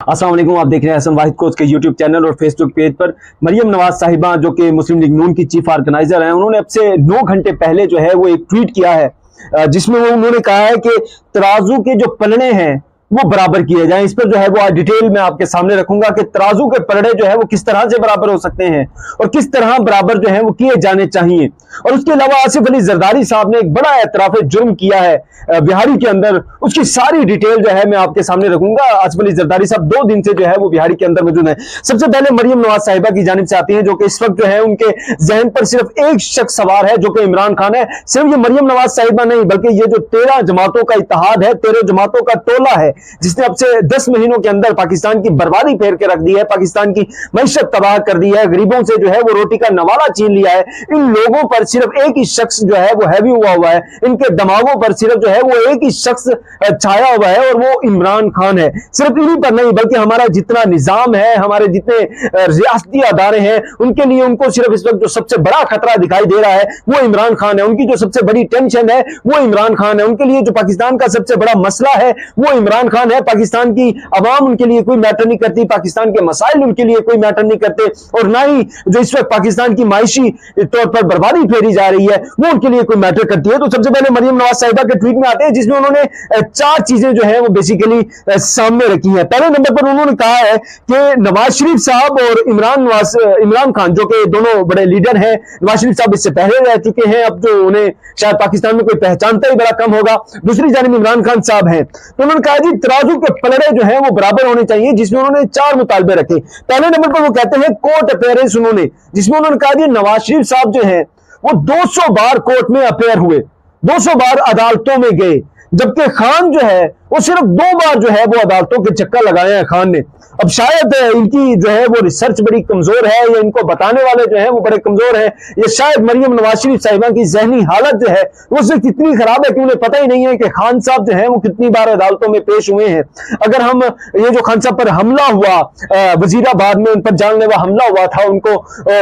अस्सलाम वालेकुम। आप देख रहे हैं हसन वाहिद कोच के यूट्यूब चैनल और फेसबुक पेज पर। मरियम नवाज साहिबा जो कि मुस्लिम लीग नून की चीफ ऑर्गेनाइजर हैं, उन्होंने अब से 9 घंटे पहले जो है वो एक ट्वीट किया है जिसमें उन्होंने कहा है कि तराजू के जो पलड़े हैं वो बराबर किए जाएं। इस पर जो है वो आज डिटेल में आपके सामने रखूंगा कि तराजू के पलड़े जो है वो किस तरह से बराबर हो सकते हैं और किस तरह बराबर जो है वो किए जाने चाहिए। और उसके अलावा आसिफ अली जरदारी साहब ने एक बड़ा एतराफ जुर्म किया है बिहारी के अंदर, उसकी सारी डिटेल जो है मैं आपके सामने रखूंगा। आसिफ अली जरदारी साहब 2 दिन से जो है वो बिहारी के अंदर मौजूद है। सबसे पहले मरियम नवाज साहिबा की जानिब से आती है, जो कि इस वक्त जो है उनके जहन पर सिर्फ एक शख्स सवार है जो कि इमरान खान है। सिर्फ ये मरियम नवाज साहिबा नहीं बल्कि ये जो 13 जमातों का इत्तेहाद है, 13 जमातों का टोला है, जिसने अब से 10 महीनों के अंदर पाकिस्तान की बर्बादी फेर के रख दी है, पाकिस्तान की मैशत तबाह कर दी है, गरीबों से जो है वो रोटी का नवाला छीन लिया है। इन लोगों पर सिर्फ एक ही शख्स जो है वो हैवी हुआ है, इनके दिमागों पर सिर्फ जो है वो एक ही शख्स छाया हुआ है और वो इमरान खान है। सिर्फ इन्हीं पर नहीं बल्कि हमारा जितना निजाम है, हमारे जितने रियासती अदारे हैं, उनके लिए उनको सिर्फ इस वक्त जो सबसे बड़ा खतरा दिखाई दे रहा है वो इमरान खान है। उनकी जो सबसे बड़ी टेंशन है वो इमरान खान है। उनके लिए जो पाकिस्तान का सबसे बड़ा मसला है वो इमरान खान है। पाकिस्तान की अवाम उनके लिए कोई मैटर नहीं करती, पाकिस्तान के मसाइल उनके लिए कोई मैटर नहीं करते, और ना ही जो इस वक्त पाकिस्तान की मायशी तौर पर बर्बादी फेरी जा रही है वो उनके लिए कोई मैटर करती है। तो सबसे पहले मरियम नवाज साहिबा के ट्वीट में आते हैं, जिसमें उन्होंने 4 चीजें जो है वो बेसिकली सामने रखी है। पहले नंबर पर उन्होंने कहा है कि नवाज शरीफ साहब और इमरान खान जो कि दोनों बड़े लीडर हैं, नवाज शरीफ साहब इससे पहले रह चुके हैं, अब जो उन्हें शायद पाकिस्तान में कोई पहचानता ही बड़ा कम होगा। दूसरी जानिब इमरान खान साहब हैं, तो उन्होंने कहा जी तराजू के पलड़े जो है वो बराबर होने चाहिए, जिसमें उन्होंने 4 मुतालबे रखे। पहले नंबर पर वो कहते हैं कोर्ट अपेयरेंस, जिसमें उन्होंने कहा जी नवाज शरीफ साहब जो है वो 200 बार कोर्ट में अपेयर हुए, 200 बार अदालतों में गए, जबकि खान जो है वो सिर्फ 2 बार जो है वो अदालतों के चक्कर लगाए हैं खान ने। अब शायद इनकी जो है वो रिसर्च बड़ी कमजोर है या इनको बताने वाले जो है वो बड़े कमजोर हैं, या शायद मरियम नवाज शरीफ साहिबा की जहनी हालत जो है वो सिर्फ इतनी खराब है कि उन्हें पता ही नहीं है कि खान साहब जो है वो कितनी बार अदालतों में पेश हुए हैं। अगर हम ये जो खान साहब पर हमला हुआ वजीराबाद में, उन पर जानलेवा हमला हुआ था, उनको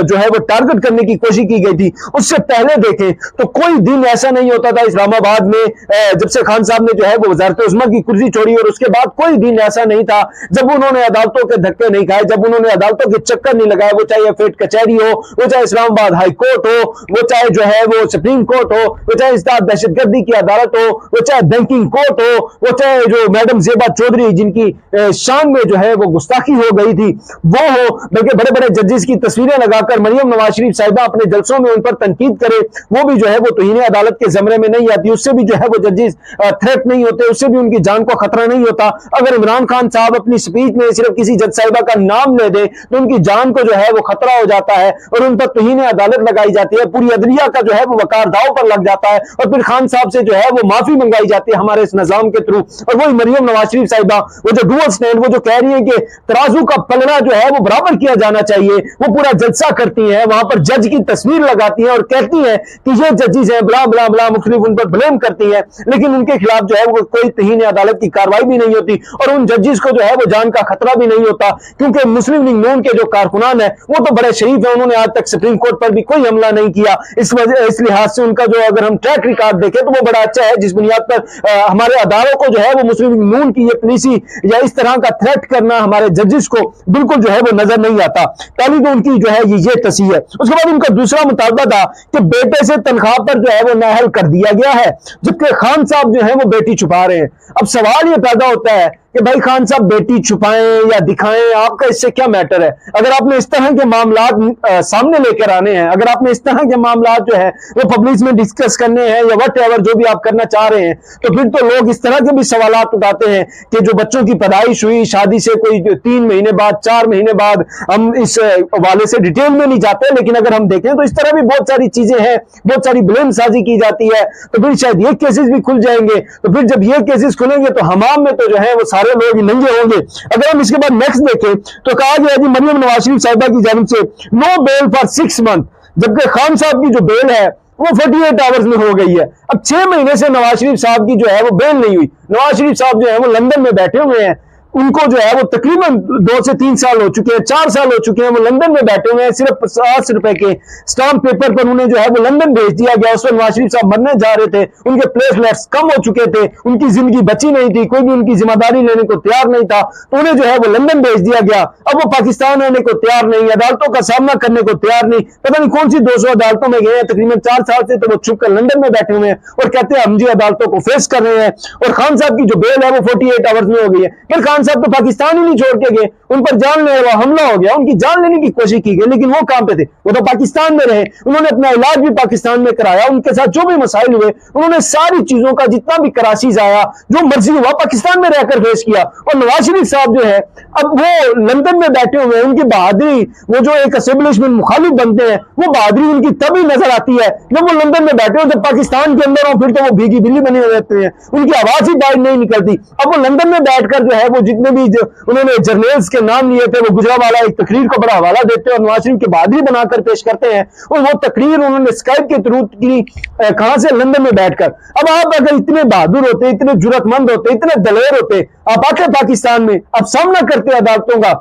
जो है वो टारगेट करने की कोशिश की गई थी, उससे पहले देखें तो कोई दिन ऐसा नहीं होता था इस्लामाबाद में जब से खान साहब ने जो है वो वजारत उस्मा की कुर्सी छोड़ी, और उसके बाद कोई दिन ऐसा नहीं था जब उन्होंने अदालतों के धक्के नहीं खाए, जब उन्होंने अदालतों के चक्कर नहीं लगाए, वो चाहे फेट कचहरी हो, वो चाहे इस्लामाबाद हाई कोर्ट हो, वो चाहे जो है वो सुप्रीम कोर्ट हो, वो चाहे इस्लाह दहशतगर्दी की अदालत हो, वो चाहे बैंकिंग कोर्ट हो, वो चाहे जो मैडम जेबा चौधरी जिनकी शान में जो है वो गुस्ताखी हो गई थी वो हो, बल्कि बड़े बड़े जजेस की तस्वीरें लगाकर मरियम नवाज शरीफ साहिबा अपने जलसों में उन पर तनकीद करे, वो भी जो है वो तौहीन अदालत के जमरे में नहीं आती, उससे भी जो है वो जजेस थ्रेट नहीं होते, उससे भी उनकी जान को खतरा नहीं होता। अगर इमरान खान साहब अपनी स्पीच में सिर्फ किसी जज साहिबा का नाम ले दे तो उनकी जान को जो है वो खतरा हो जाता है और उन पर तौहीन अदालत लगाई जाती है, पूरी अदलिया का जो है वो वकार दाव पर लग जाता है, और फिर खान साहब से जो है वो माफी मंगाई जाती है हमारे इस निजाम के थ्रू। और वही मरियम नवाज शरीफ साहिबा वो जो डुअल स्टैंड, वो जो कह रही है कि तराजू का पलड़ा जो है वो बराबर किया जाना चाहिए, वो पूरा जलसा करती है, वहां पर जज की तस्वीर लगाती है और कहती है कि ये जजेस हैं, बला बला बला मुख्तलिफ उन पर ब्लेम करती है, लेकिन उनके खिलाफ जो है वो कोई तौहीन अदालत की कार्रवाई भी नहीं होती और उन जजेस को जो है वो जान का खतरा भी नहीं होता, क्योंकि मुस्लिम लीग नून के जो कारकुनान है वो तो बड़े शरीफ है, उन्होंने आज तक सुप्रीम कोर्ट पर भी कोई हमला नहीं किया। इस लिहाज से उनका जो अगर हम ट्रैक रिकॉर्ड देखें तो वो बड़ा अच्छा है, जिस बुनियाद पर हमारे अदारों को जो है वो मुस्लिम लीग नून की ये पॉलिसी या इस तरह का थ्रेट करना हमारे जजेस को बिल्कुल जो है वो नजर नहीं आता। पहली तो उनकी जो है ये तस्वीर है। उसके बाद उनका दूसरा मुतालबा था कि बेटे से तनख्वाह पर जो है वो नाअहल कर दिया गया है, जबकि खान साहब जो है वो बेटी छुपा रहे हैं। अब सवाल ये पैदा होता है कि भाई खान साहब बेटी छुपाएं या दिखाएं, आपका इससे क्या मैटर है? अगर आपने इस तरह के मामलात सामने लेकर आने हैं, अगर आपने इस तरह के मामलात जो है वो पब्लिक में डिस्कस करने हैं या वट एवर जो भी आप करना चाह रहे हैं, तो फिर तो लोग इस तरह के भी सवालात उठाते हैं कि जो बच्चों की पैदाइश हुई शादी से कोई 3 महीने बाद, 4 महीने बाद, हम इस वाले से डिटेल में नहीं जाते, लेकिन अगर हम देखें तो इस तरह भी बहुत सारी चीजें हैं, बहुत सारी ब्लेमसाजी की जाती है, तो फिर शायद ये केसेस भी खुल जाएंगे। तो फिर जब ये केसेस खुलेंगे तो हमाम में तो जो है वो सारे लोग नंगे होंगे। अगर हम इसके बाद नेक्स्ट देखें तो कहा गया जी मरियम नवाज शरीफ साहिबा की जानिब से नो बेल फॉर 6 मंथ, जबकि खान साहब की जो बेल है वो 48 आवर्स में हो गई है। अब 6 महीने से नवाज शरीफ साहब की जो है वो बेल नहीं हुई। नवाज शरीफ साहब जो है वो लंदन में बैठे हुए हैं, उनको जो है वो तकरीबन 2 से 3 साल हो चुके हैं, 4 साल हो चुके हैं, वो लंदन में बैठे हुए हैं। सिर्फ 50 रुपए के स्टाम्प पेपर पर उन्हें जो है वो लंदन भेज दिया गया। उस वक्त नवाज शरीफ साहब मरने जा रहे थे, उनके प्लेटलेट्स कम हो चुके थे, उनकी जिंदगी बची नहीं थी, कोई भी उनकी जिम्मेदारी लेने को तैयार नहीं था, तो उन्हें जो है वो लंदन भेज दिया गया। अब वो पाकिस्तान आने को तैयार नहीं, अदालतों का सामना करने को तैयार नहीं, पता नहीं कौन सी 200 अदालतों में गए हैं। तकरीबन 4 साल से तो वो छुप कर लंदन में बैठे हुए हैं और कहते हैं हम जी अदालतों को फेस कर रहे हैं। और खान साहब की जो बेल है वो 48 आवर्स में हो गई है। फिर खान साहब तो पाकिस्तान ही नहीं छोड़ के गए, उन पर जानलेवा हमला हो गया, उनकी जान लेने की कोशिश की गई, लेकिन वो कहां पे थे? वो तो पाकिस्तान में रहे, उन्होंने अपना इलाज भी पाकिस्तान में कराया, उनके साथ जो भी मसाइल हुए उन्होंने सारी चीजों का जितना भी कराशीज आया, जो मर्जी हुआ, पाकिस्तान में रहकर फेस किया। और नवाज शरीफ साहब जो है अब वो लंदन में बैठे हुए हैं, उनकी बहादुरी, वो जो एक एस्टेब्लिशमेंट मुखालिफ बनते हैं, वो बहादुरी उनकी तभी नजर आती है जब वो लंदन में बैठे हो। जब पाकिस्तान के अंदर हो फिर तो वो भीगी बिल्ली बने रहते हैं, उनकी आवाज ही बाहर नहीं निकलती। अब वो लंदन में बैठकर जो है वो जितने भी उन्होंने जर्नल्स के नाम लिए थे, वो गुजरावाला एक तकरीर को बड़ा हवाला देते हैं और नवाज शरीफ की बहादुरी बनाकर पेश करते हैं। और वो तकरीर उन्होंने स्काइप के थ्रू की, कहां से? लंदन में बैठकर। अब आप अगर इतने बहादुर होते, इतने जुर्रतमंद होते, इतने दलेर होते, आप आते पाकिस्तान में, आप सामना करते अदालतों का,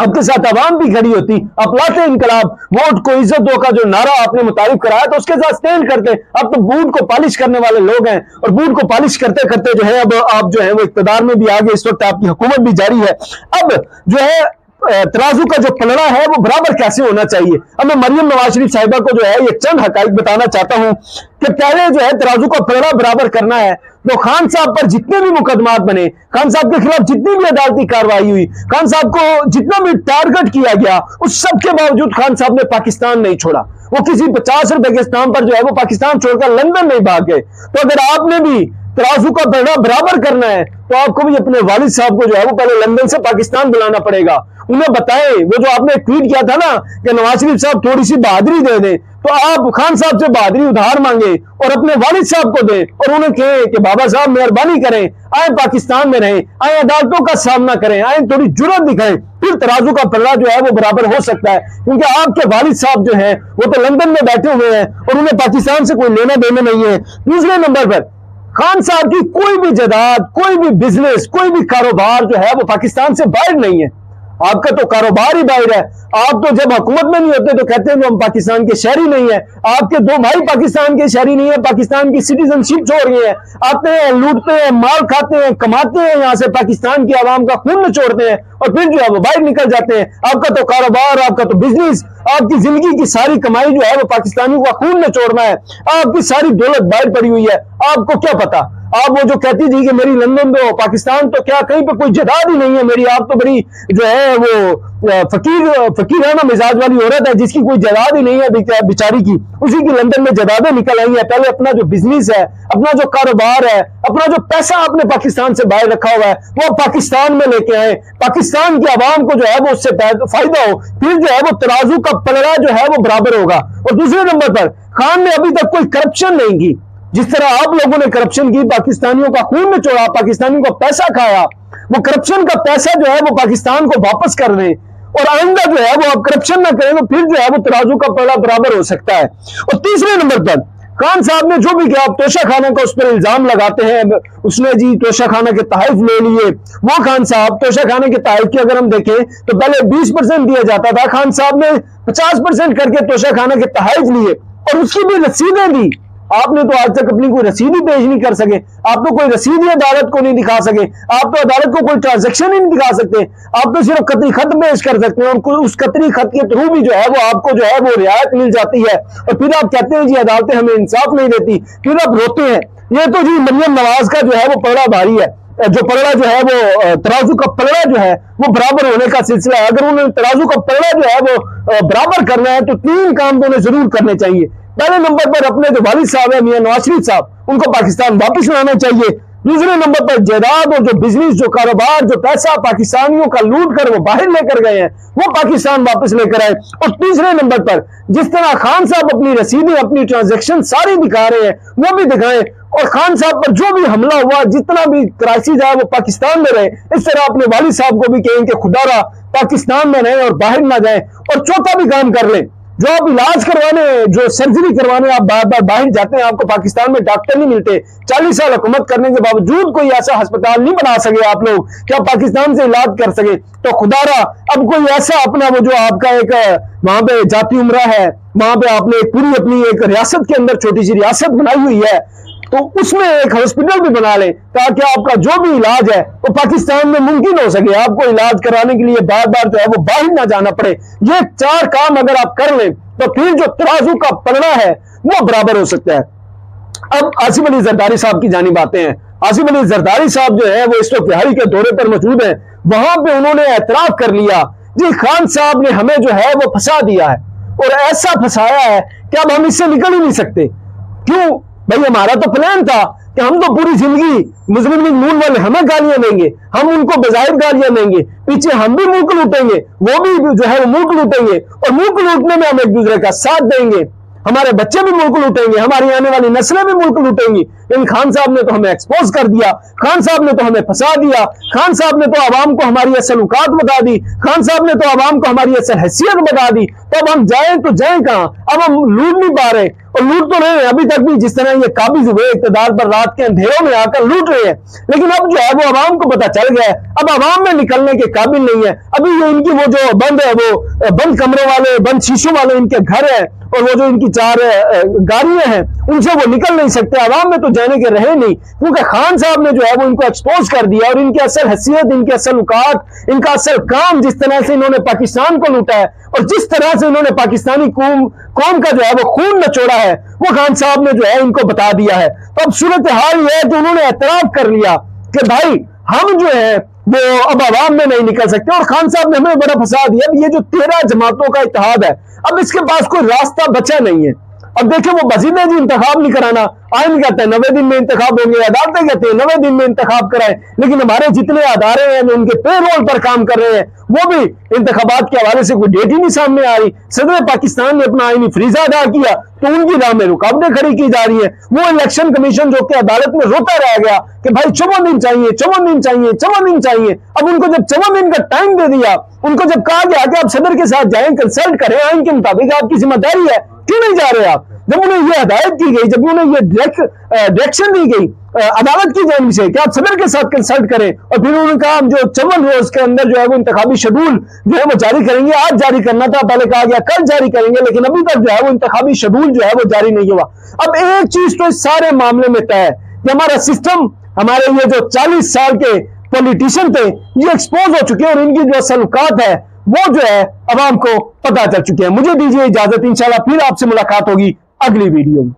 आपके साथ आवाम भी खड़ी होती, आप लाते इनकलाब, वोट को इज्जत दो का जो नारा आपने मुतारिफ कराया तो उसके साथ स्टैंड करते। अब तो बूट को पॉलिश करने वाले लोग हैं और बूट को पॉलिश करते करते जो है अब आप जो है वो इक्तदार में भी आ गए, इस वक्त आपकी हुकूमत भी जारी है। अब जो है तराजू का जो पलड़ा है वो बराबर कैसे होना चाहिए। अब मैं मरियम नवाज शरीफ साहिबा को जो है ये चंद हकाइक बताना चाहता हूं कि पहले जो है तराजू का पलड़ा बराबर करना है तो खान साहब पर जितने भी मुकदमात बने, खान साहब के खिलाफ जितनी भी अदालती कार्रवाई हुई, खान साहब को जितना भी टारगेट किया गया, उस सब के बावजूद खान साहब ने पाकिस्तान नहीं छोड़ा। वो किसी 50 रुपए के स्टाम्प पर जो है वो पाकिस्तान छोड़कर लंदन नहीं भाग गए। तो अगर आपने भी तराजू का पलड़ा बराबर करना है तो आपको भी अपने वालिद साहब को जो है वो पहले लंदन से पाकिस्तान बुलाना पड़ेगा। उन्हें बताएं, वो जो आपने ट्वीट किया था ना कि नवाज शरीफ साहब थोड़ी सी बहादुरी दे दें, तो आप खान साहब से बहादुरी उधार मांगे और अपने वालिद साहब को दें और उन्हें कहें कि बाबा साहब मेहरबानी करें, आए पाकिस्तान में रहें, आए अदालतों का सामना करें, आए थोड़ी जुर्रत दिखाएं, फिर तराजू का पलड़ा जो है वो बराबर हो सकता है। क्योंकि आपके वालिद साहब जो है वो तो लंदन में बैठे हुए हैं और उन्हें पाकिस्तान से कोई लेना देना नहीं है। दूसरे नंबर पर खान साहब की कोई भी जायदाद, कोई भी बिजनेस, कोई भी कारोबार जो है वो पाकिस्तान से बाहर नहीं है। आपका तो कारोबार ही बाहर है। आप तो जब हुकूमत में नहीं होते तो कहते हैं कि हम पाकिस्तान के शहरी नहीं है। आपके 2 भाई पाकिस्तान के शहरी नहीं है, पाकिस्तान की सिटीजनशिप छोड़ रही है, आते हैं, लूटते हैं, माल खाते हैं, कमाते हैं, यहां से पाकिस्तान की आवाम का खून निचोड़ते हैं और फिर जो है वो बाहर निकल जाते हैं। आपका तो कारोबार, आपका तो बिजनेस, आपकी जिंदगी की सारी कमाई जो है वो पाकिस्तानियों का खून निचोड़ना है। आपकी सारी दौलत बाहर पड़ी हुई है, आपको क्या पता। आप वो जो कहती थी कि मेरी लंदन तो पाकिस्तान तो क्या कहीं पे कोई जायदाद ही नहीं है मेरी, आप तो बड़ी जो है वो फकीराना मिजाज वाली औरत है जिसकी कोई जायदाद ही नहीं है बेचारी की, उसी की लंदन में जायदादें निकल आई है। पहले अपना जो बिजनेस है, अपना जो कारोबार है, अपना जो पैसा आपने पाकिस्तान से बाहर रखा हुआ है वो पाकिस्तान में लेके आए, पाकिस्तान की आवाम को जो है वो उससे फायदा हो, फिर जो है वो तराजू का पलड़ा जो है वो बराबर होगा। और दूसरे नंबर पर खान ने अभी तक कोई करप्शन नहीं की, जिस तरह आप लोगों ने करप्शन की, पाकिस्तानियों का खून में चोड़ा, पाकिस्तानियों का पैसा खाया, वो करप्शन का पैसा जो है वो पाकिस्तान को वापस कर दें और आइंदा जो है वो आप करप्शन ना करें तो फिर जो है वो तराजू का पलड़ा बराबर हो सकता है। और तीसरे नंबर पर खान साहब ने जो भी किया, तोशा खाना का उस पर इल्जाम लगाते हैं, उसने जी तोशा खाना के तहफ़ ले लिए। वो खान साहब तोशा खाने के तहफ़ की अगर हम देखें तो पहले 20% दिया जाता था, खान साहब ने 50% करके तोशा खाना के तहफ़ लिए और उसकी भी रसीदें दी। आपने तो आज तक अपनी कोई रसीद ही पेश नहीं कर सके, आप तो कोई रसीद ही अदालत को नहीं दिखा सके, आप तो अदालत को कोई ट्रांजैक्शन ही नहीं दिखा सकते, आप तो सिर्फ कतरी खत पेश कर सकते हैं और उस कतरी खत के थ्रू भी जो है वो आपको जो है वो रियायत मिल जाती है और फिर आप कहते हैं जी अदालतें हमें इंसाफ नहीं देती, फिर आप रोते हैं। ये तो जी मरियम नवाज का जो है वो पलड़ा भारी है, जो पलड़ा जो है वो तराजू का पलड़ा जो है वो बराबर होने का सिलसिला है। अगर उन्हें तराजू का पलड़ा जो है वो बराबर करना है तो 3 काम तो उन्हें जरूर करने चाहिए। पहले नंबर पर अपने जो वालिद साहब है मियां नवाज शरीफ साहब, उनको पाकिस्तान वापस लाना चाहिए। दूसरे नंबर पर जायदाद और जो बिजनेस, जो कारोबार, जो पैसा पाकिस्तानियों का लूट कर वो बाहर लेकर गए हैं वो पाकिस्तान वापस लेकर आए। और तीसरे नंबर पर जिस तरह खान साहब अपनी रसीदें, अपनी ट्रांजैक्शन सारी दिखा रहे हैं वो भी दिखाएं और खान साहब पर जो भी हमला हुआ, जितना भी क्राइसिस आया वो पाकिस्तान में रहे। इस तरह अपने वालिद साहब को भी कहें कि खुदारा पाकिस्तान में रहें और बाहर ना जाएं। और चौथा भी काम कर लें जो आप इलाज करवाने, जो सर्जरी करवाने आप बार बार बाहर जाते हैं, आपको पाकिस्तान में डॉक्टर नहीं मिलते, 40 साल हुकूमत करने के बावजूद कोई ऐसा अस्पताल नहीं बना सके आप लोग कि आप पाकिस्तान से इलाज कर सके, तो खुदारा अब कोई ऐसा अपना वो जो आपका एक वहां पे जाती उम्रा है, वहां पे आपने एक पूरी अपनी एक रियासत के अंदर छोटी सी रियासत बनाई हुई है, तो उसमें एक हॉस्पिटल भी बना ले ताकि आपका जो भी इलाज है वो पाकिस्तान में मुमकिन हो सके, आपको इलाज कराने के लिए बार बार जो है वो बाहर ना जाना पड़े। ये 4 काम अगर आप कर लें तो फिर जो तराजू का पलड़ा है वो बराबर हो सकता है। अब आसिफ अली जरदारी साहब की जानिब आते हैं। आसिफ अली जरदारी साहब जो है वो इस वक्त बिहारी के दौरे पर मौजूद है। वहां पे उन्होंने एतराफ कर लिया, जी खान साहब ने हमें जो है वो फंसा दिया है और ऐसा फंसाया है कि अब हम इससे निकल ही नहीं सकते। क्यों भाई, हमारा तो प्लान था कि हम तो पूरी जिंदगी मुस्लिम लीग नून वाले हमें गालियां देंगे, हम उनको बजाहिर गालियां देंगे, पीछे हम भी मुल्क लूटेंगे, वो भी जो है वो मुल्क लूटेंगे और मुल्क लूटने में हम एक दूसरे का साथ देंगे, हमारे बच्चे भी मुल्क लूटेंगे, हमारी आने वाली नस्लें भी मुल्क लूटेंगी। लेकिन खान साहब ने तो हमें एक्सपोज कर दिया, खान साहब ने तो हमें फंसा दिया, खान साहब ने तो आवाम को हमारी असल औकात बता दी, खान साहब ने तो आवाम को हमारी असल हैसियत बता दी। तो अब हम जाएं तो जाएं कहां? अब हम लूट नहीं पा रहे और लूट तो रहे हैं अभी तक भी, जिस तरह ये काबिज हुए इक़्तिदार पर रात के अंधेरों में आकर लूट रहे हैं, लेकिन अब जो है वो आवाम को पता चल गया है, अब आवाम में निकलने के काबिल नहीं है। अभी ये इनकी वो जो बंद है, वो बंद कमरों वाले, बंद शीशों वाले इनके घर है और वो जो इनकी 4 गाड़ियां हैं उनसे वो निकल नहीं सकते, आवाम में तो जाने के रहे नहीं, क्योंकि खान साहब ने जो है वो इनको एक्सपोज कर दिया और इनकी असल हैसियत, इनकी असल औकात, इनका असल काम, जिस तरह से इन्होंने पाकिस्तान को लूटा है और जिस तरह से इन्होंने पाकिस्तानी कौम का जो है वो खून नचोड़ा है, वो खान साहब ने जो है इनको बता दिया है। तो अब सूरत हाल यह है कि उन्होंने एतराफ कर लिया कि भाई हम जो है वो अब आवाम में नहीं निकल सकते और खान साहब ने हमें बड़ा फंसा दिया। अब ये जो 13 जमातों का इत्तेहाद है, अब इसके पास कोई रास्ता बचा नहीं है। अब देखिए वो बसीदा जी इंतखाब नहीं कराना, आइन कहते हैं 90 दिन में इंतखाब होंगे, अदालतें कहते हैं 90 दिन में इंतखाब कराएं, लेकिन हमारे जितने अदारे हैं जो उनके पेरोल पर काम कर रहे हैं वो भी इंतखाबात के हवाले से कोई डेट ही नहीं सामने आ रही। सदर पाकिस्तान ने अपना आईनी फरीजा अदा किया तो उनकी राह में रुकावटें खड़ी की जा रही है। वो इलेक्शन कमीशन जो कि अदालत में रोता रह गया कि भाई 54 दिन चाहिए, 54 दिन चाहिए, 54 दिन चाहिए। अब उनको जब 54 दिन का टाइम दे दिया, उनको जब कहा गया कि आप सदर के साथ जाएं, कंसल्ट करें, आइन के मुताबिक आपकी जिम्मेदारी है, क्यों नहीं जा रहे आप? जब उन्हें यह हदायत की गई, जब उन्हें यह डायरेक्शन दी गई अदालत की जानिब से कि आप सदर के साथ कंसल्ट करें, और फिर उन्होंने कहा हम जो 54 रोज के अंदर जो है वो इंतखाबी शेड्यूल जो है वो जारी करेंगे, आज जारी करना था, पहले कहा गया कल जारी करेंगे, लेकिन अभी तक जो है वो इंतखाबी शेड्यूल जो है वो जारी नहीं हुआ। अब एक चीज तो इस सारे मामले में तय है कि हमारा सिस्टम, हमारे ये जो 40 साल के पॉलिटिशियन थे ये एक्सपोज हो चुके हैं और इनकी जो असल औकात है वो जो है अवाम को पता चल चुकी है। मुझे दीजिए इजाजत, इंशाल्लाह फिर आपसे मुलाकात होगी अगली वीडियो में।